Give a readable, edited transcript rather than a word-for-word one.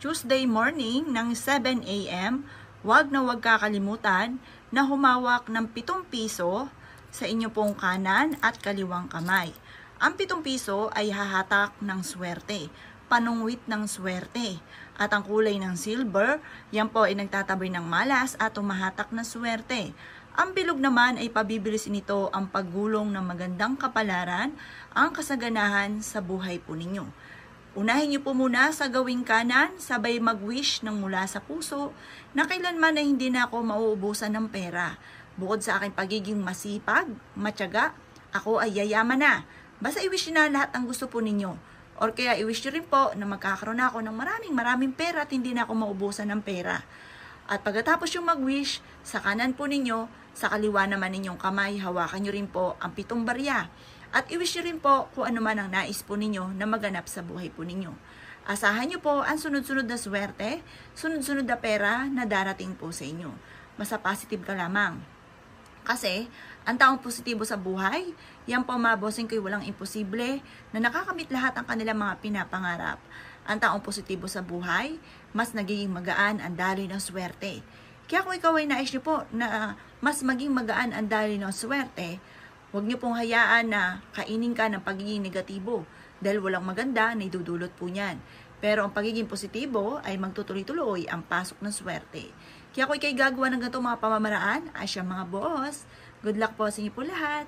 Tuesday morning ng 7 a.m., huwag na huwag kakalimutan na humawak ng 7 piso sa inyo pong kanan at kaliwang kamay. Ang 7 piso ay hahatak ng swerte, panungwit ng swerte. At ang kulay ng silver, yan po ay nagtataboy ng malas at tumahatak ng swerte. Ang bilog naman ay pabibilisin nito ang paggulong ng magandang kapalaran, ang kasaganahan sa buhay po ninyo. Unahin niyo po muna sa gawing kanan, sabay mag-wish ng mula sa puso na kailanman ay hindi na ako mauubusan ng pera. Bukod sa aking pagiging masipag, matyaga, ako ay yayaman na. Basta i-wish na lahat ang gusto po ninyo. Or kaya i-wish nyo rin po na magkakaroon na ako ng maraming pera at hindi na ako maubusan ng pera. At pagkatapos yung mag-wish, sa kanan po ninyo, sa kaliwa naman ninyong kamay, hawakan nyo rin po ang 7 barya. At i-wish nyo rin po kung ano man ang nais po ninyo na maganap sa buhay po ninyo. Asahan nyo po ang sunod-sunod na swerte, sunod-sunod na pera na darating po sa inyo. Basta positive ka lamang. Kasi, ang taong positibo sa buhay, yan po mga bossing ko'y walang imposible na nakakamit lahat ang kanilang mga pinapangarap. Ang taong positibo sa buhay, mas nagiging magaan ang daloy ng swerte. Kaya kung ikaw ay nais nyo po na mas maging magaan ang daloy ng swerte, huwag nyo pong hayaan na kainin ka ng pagiging negatibo dahil walang maganda na idudulot po niyan. Pero ang pagiging positibo ay magtutuloy-tuloy ang pasok ng swerte. Kaya kung ikay gagawa ng ganitong mga pamamaraan, ay siya mga boss. Good luck po sa inyo po lahat.